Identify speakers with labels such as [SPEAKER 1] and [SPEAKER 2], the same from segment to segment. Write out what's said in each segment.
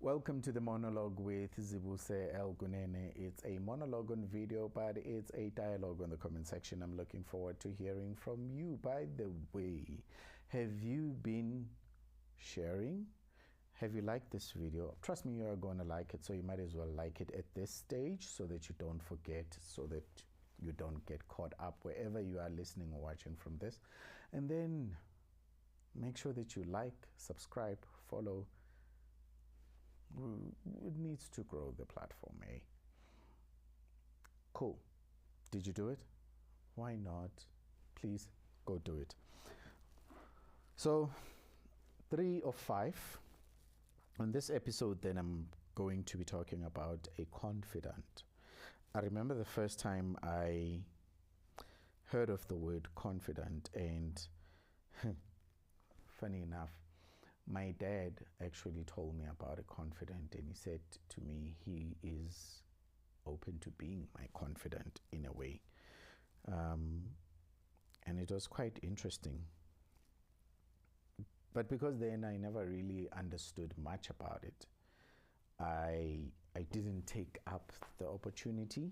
[SPEAKER 1] Welcome to the Monologue with Zibuse L Kunene. It's a monologue on video, but it's a dialogue on the comment section. I'm looking forward to hearing from you. By the way, have you been sharing? Have you liked this video? Trust me, you are going to like it, so you might as well like it at this stage so that you don't forget, so that you don't get caught up wherever you are listening or watching from this. And then make sure that you like, subscribe, follow. It needs to grow the platform, eh? Cool. Did you do it? Why not? Please go do it. So 3 of 5. On this episode, then, I'm going to be talking about a confidant. I remember the first time I heard of the word confidant, and funny enough, my dad actually told me about a confidant, and he said to me he is open to being my confidant in a way. And it was quite interesting. But because then I never really understood much about it, I didn't take up the opportunity.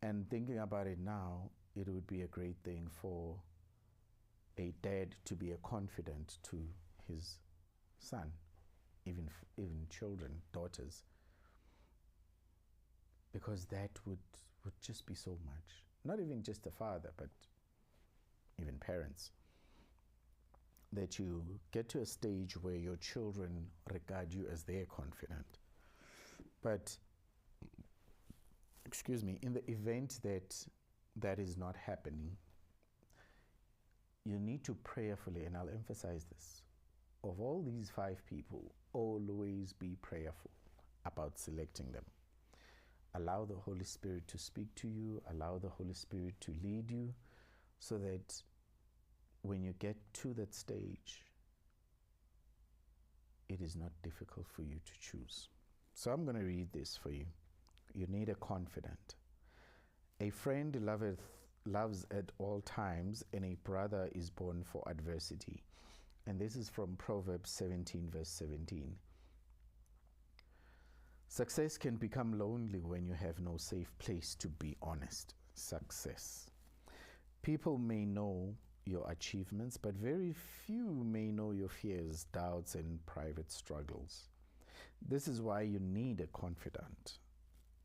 [SPEAKER 1] And thinking about it now, it would be a great thing for a dad to be a confidant to his son, even children, daughters, because that would just be so much. Not even just a father, but even parents. That you get to a stage where your children regard you as their confidant. But, excuse me, in the event that that is not happening, you need to prayerfully, and I'll emphasize this, of all these 5 people, always be prayerful about selecting them. Allow the Holy Spirit to speak to you, allow the Holy Spirit to lead you, so that when you get to that stage, it is not difficult for you to choose. So I'm going to read this for you. You need a confidant. A friend loves at all times, and a brother is born for adversity. And this is from Proverbs 17, verse 17. Success can become lonely when you have no safe place to be honest. Success. People may know your achievements, but very few may know your fears, doubts, and private struggles. This is why you need a confidant.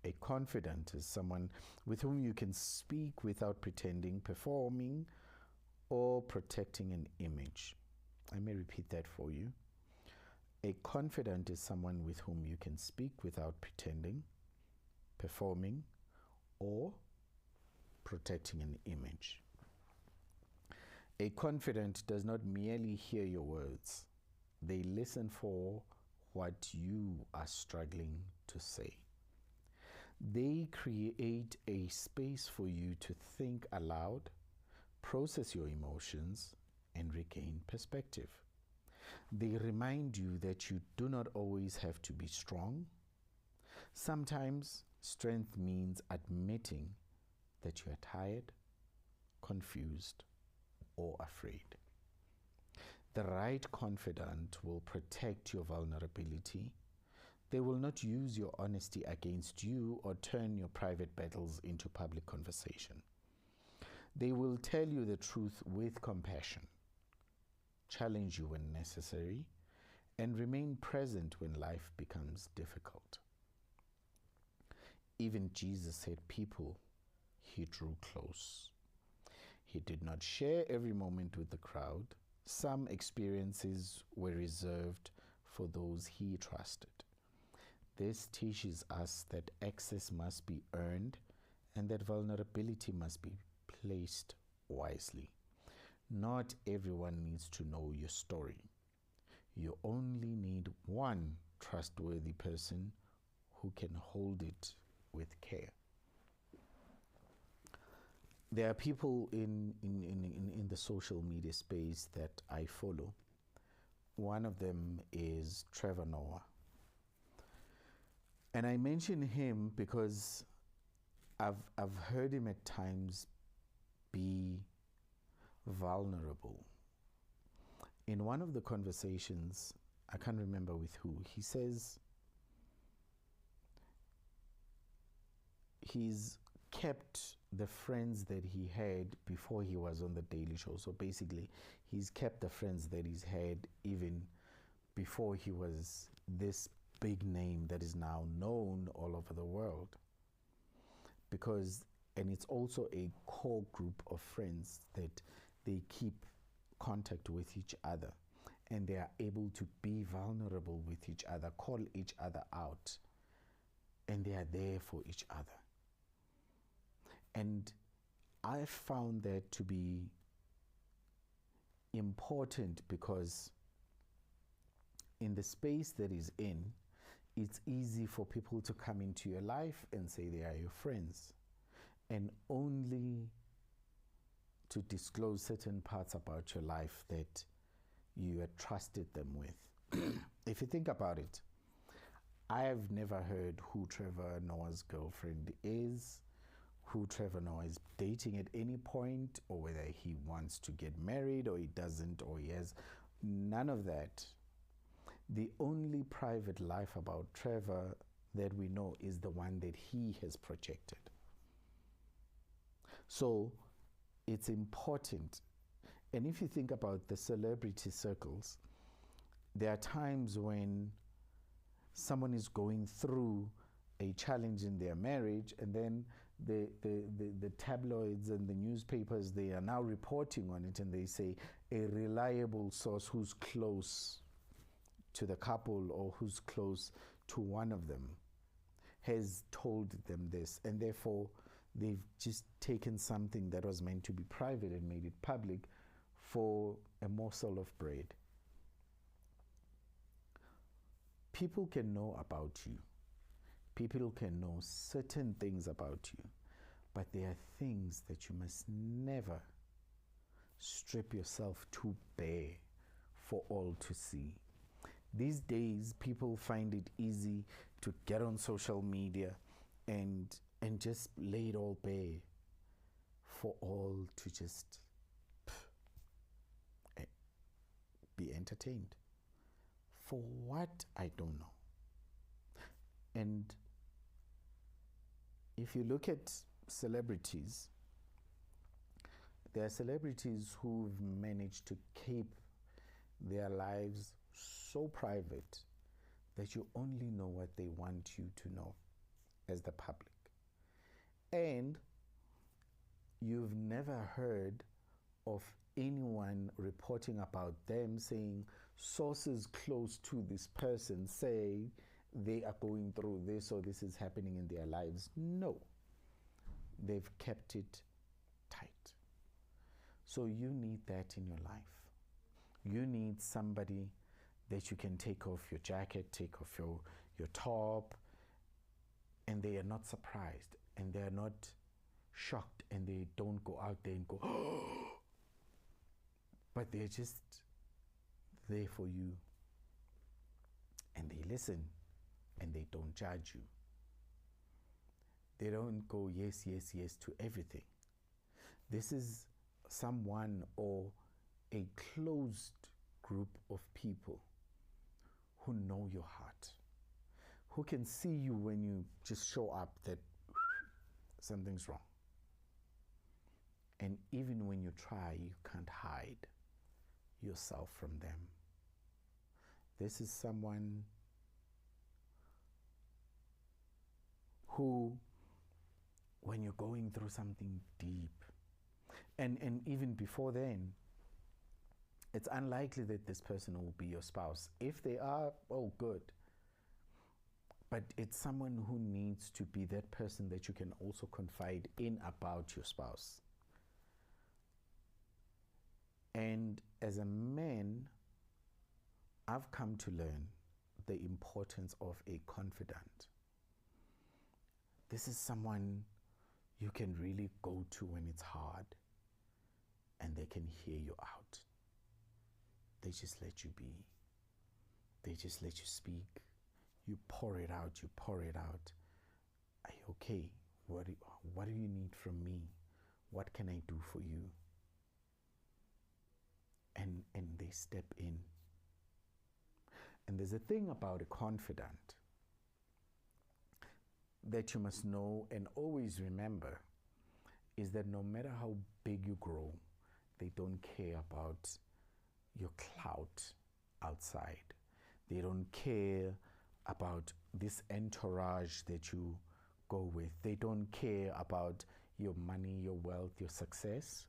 [SPEAKER 1] A confidant is someone with whom you can speak without pretending, performing, or protecting an image. I may repeat that for you. A confidant is someone with whom you can speak without pretending, performing, or protecting an image. A confidant does not merely hear your words. They listen for what you are struggling to say. They create a space for you to think aloud, process your emotions, and regain perspective. They remind you that you do not always have to be strong. Sometimes strength means admitting that you are tired, confused, or afraid. The right confidant will protect your vulnerability. They will not use your honesty against you or turn your private battles into public conversation. They will tell you the truth with compassion, challenge you when necessary, and remain present when life becomes difficult. Even Jesus said people he drew close. He did not share every moment with the crowd. Some experiences were reserved for those he trusted. This teaches us that access must be earned and that vulnerability must be placed wisely. Not everyone needs to know your story. You only need one trustworthy person who can hold it with care. There are people in the social media space that I follow. One of them is Trevor Noah. And I mention him because I've heard him at times be vulnerable. In one of the conversations I can't remember with who. He says he's kept the friends that he had before he was on the Daily Show. So basically, he's kept the friends that he's had even before he was this big name that is now known all over the world. And it's also a core group of friends that they keep contact with each other, and they are able to be vulnerable with each other, call each other out, and they are there for each other. And I found that to be important because in the space that is in, it's easy for people to come into your life and say they are your friends, and only to disclose certain parts about your life that you had trusted them with. If you think about it, I have never heard who Trevor Noah's girlfriend is, who Trevor Noah is dating at any point, or whether he wants to get married or he doesn't, or he has none of that. The only private life about Trevor that we know is the one that he has projected. So it's important. And if you think about the celebrity circles, there are times when someone is going through a challenge in their marriage, and then the tabloids and the newspapers, they are now reporting on it, and they say a reliable source who's close to the couple or who's close to one of them has told them this, and therefore they've just taken something that was meant to be private and made it public for a morsel of bread. People can know about you. People can know certain things about you, but there are things that you must never strip yourself too bare for all to see. These days, people find it easy to get on social media and just lay it all bare for all to just be entertained. For what? I don't know. And if you look at celebrities, there are celebrities who've managed to keep their lives so private that you only know what they want you to know as the public. And you've never heard of anyone reporting about them saying sources close to this person say they are going through this or this is happening in their lives. No, they've kept it tight. So you need that in your life. You need somebody that you can take off your jacket, take off your top, and they are not surprised, and they are not shocked, and they don't go out there and go, oh, but they're just there for you, and they listen, and they don't judge you. They don't go yes, yes, yes to everything. This is someone or a closed group of people who know your heart, who can see you when you just show up that something's wrong. And even when you try, you can't hide yourself from them. This is someone who, when you're going through something deep, and even before then, it's unlikely that this person will be your spouse. If they are, oh, good. But it's someone who needs to be that person that you can also confide in about your spouse. And as a man, I've come to learn the importance of a confidant. This is someone you can really go to when it's hard, and they can hear you out. They just let you be. They just let you speak. You pour it out, you pour it out. Are you okay? What do you need from me? What can I do for you? And they step in. And there's a thing about a confidant that you must know and always remember is that no matter how big you grow, they don't care about your clout outside. They don't care about this entourage that you go with. They don't care about your money, your wealth, your success.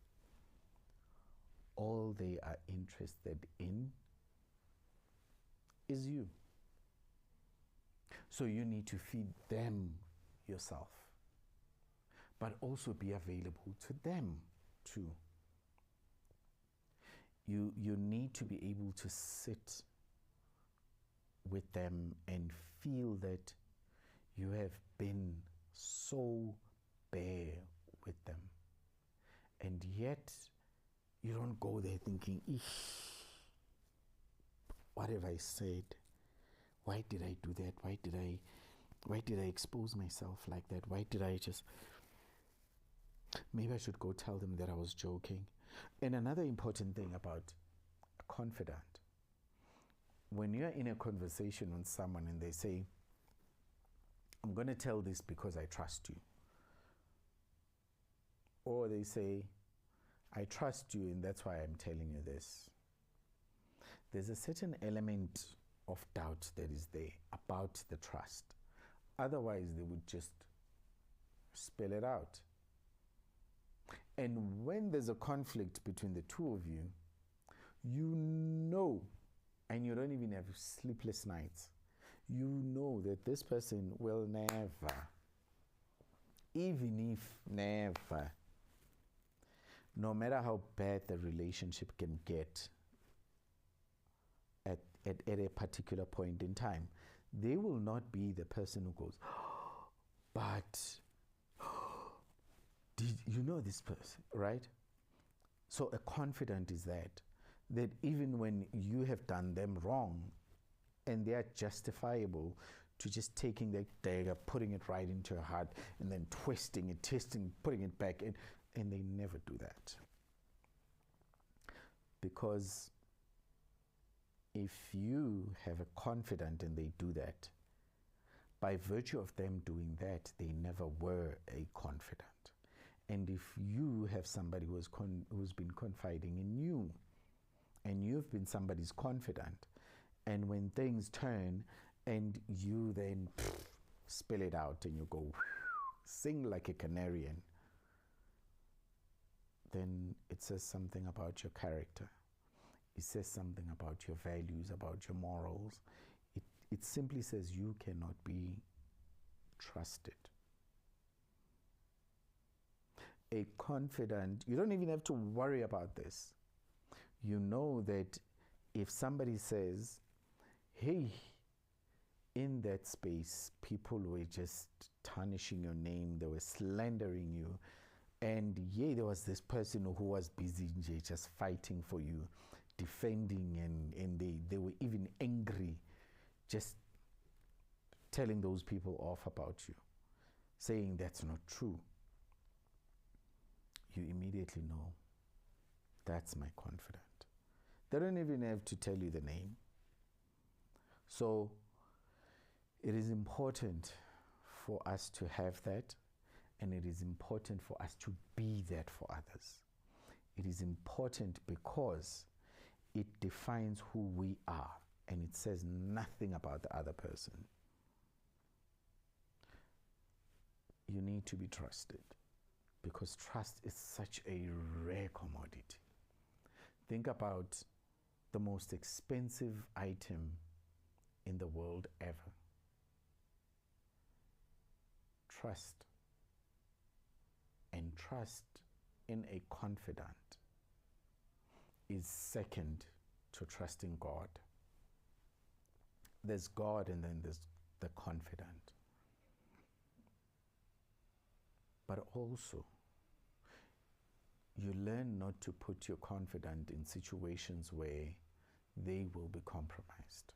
[SPEAKER 1] All they are interested in is you. So you need to feed them yourself, but also be available to them too. You need to be able to sit with them and feel that you have been so bare with them. And yet, you don't go there thinking, eesh, what have I said? Why did I do that? Why did I expose myself like that? Why did I just... Maybe I should go tell them that I was joking. And another important thing about a confidant, when you're in a conversation with someone and they say, I'm going to tell this because I trust you. Or they say, I trust you and that's why I'm telling you this. There's a certain element of doubt that is there about the trust. Otherwise, they would just spell it out. And when there's a conflict between the two of you, you know, and you don't even have sleepless nights, you know that this person will never, even if never, no matter how bad the relationship can get at a particular point in time, they will not be the person who goes, but did you know this person, right? So a confidant is that even when you have done them wrong and they are justifiable to just taking that dagger, putting it right into your heart and then twisting it, putting it back in, and they never do that. Because if you have a confidant and they do that, by virtue of them doing that, they never were a confidant. And if you have somebody who's been confiding in you, and you've been somebody's confidant, and when things turn and you then spill it out and you go sing like a canarian, then it says something about your character. It says something about your values, about your morals. It simply says you cannot be trusted. A confidant, you don't even have to worry about this. You know that if somebody says, hey, in that space, people were just tarnishing your name, they were slandering you, and yeah, there was this person who was busy just fighting for you, defending, and they were even angry, just telling those people off about you, saying that's not true. You immediately know that's my confidant. They don't even have to tell you the name. So it is important for us to have that, and it is important for us to be that for others. It is important because it defines who we are, and it says nothing about the other person. You need to be trusted, because trust is such a rare commodity. Think about the most expensive item in the world ever. Trust. And trust in a confidant is second to trusting God. There's God and then there's the confidant. But also, you learn not to put your confidant in situations where they will be compromised,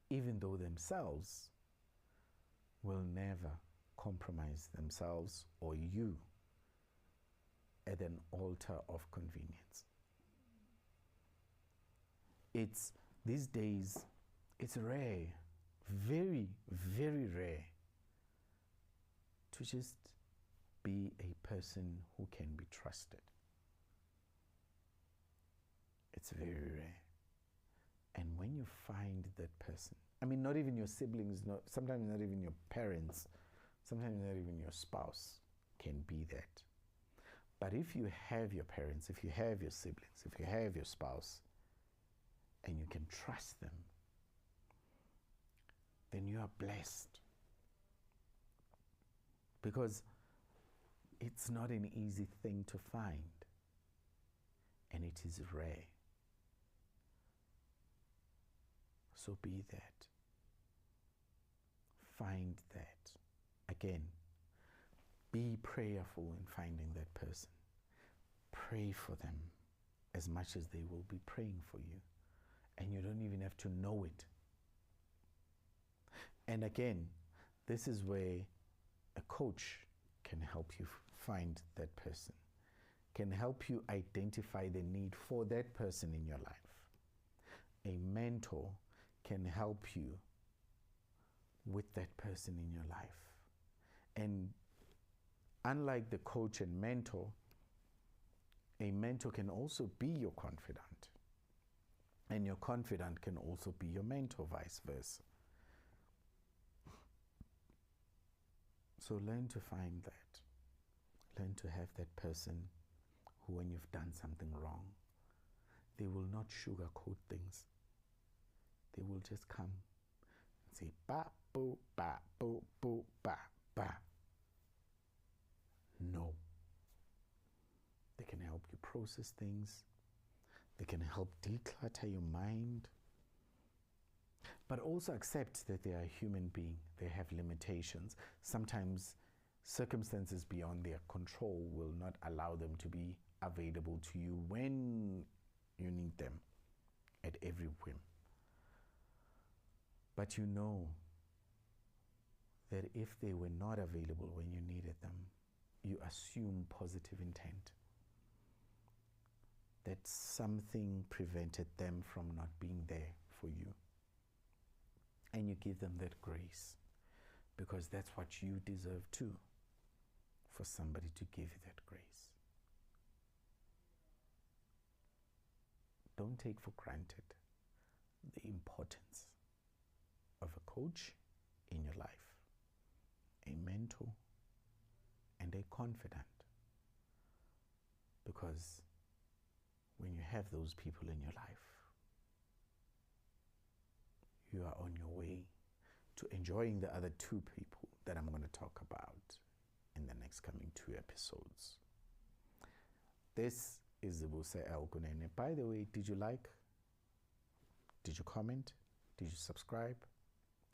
[SPEAKER 1] even though themselves will never compromise themselves or you at an altar of convenience. These days, It's rare, very, very rare, to just be a person who can be trusted. It's very rare. And when you find that person, I mean, not even your siblings, sometimes not even your parents, sometimes not even your spouse can be that. But if you have your parents, if you have your siblings, if you have your spouse, and you can trust them, then you are blessed. Because it's not an easy thing to find, and it is rare. So be that. Find that. Again, be prayerful in finding that person. Pray for them as much as they will be praying for you. And you don't even have to know it. And again, this is where a coach can help you find that person, can help you identify the need for that person in your life. A mentor can help you with that person in your life. And unlike the coach and mentor, a mentor can also be your confidant. And your confidant can also be your mentor, vice versa. So learn to find that. Learn to have that person who, when you've done something wrong, they will not sugarcoat things. They will just come and say, ba, boo, ba, boo, boo, ba, ba. No. They can help you process things. They can help declutter your mind. But also accept that they are a human being. They have limitations. Sometimes circumstances beyond their control will not allow them to be available to you when you need them at every whim. But you know that if they were not available when you needed them, you assume positive intent, that something prevented them from not being there for you. And you give them that grace, because that's what you deserve too, for somebody to give you that grace. Don't take for granted the importance of a coach in your life, a mentor, and a confidant. Because when you have those people in your life, you are on your way to enjoying the other two people that I'm going to talk about in the next coming 2 episodes. This is Zibuse L Kunene. By the way, did you like? Did you comment? Did you subscribe?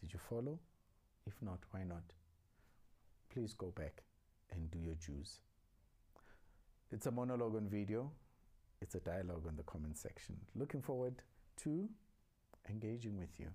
[SPEAKER 1] Did you follow? If not, why not? Please go back and do your dues. It's a monologue on video. It's a dialogue on the comment section. Looking forward to engaging with you.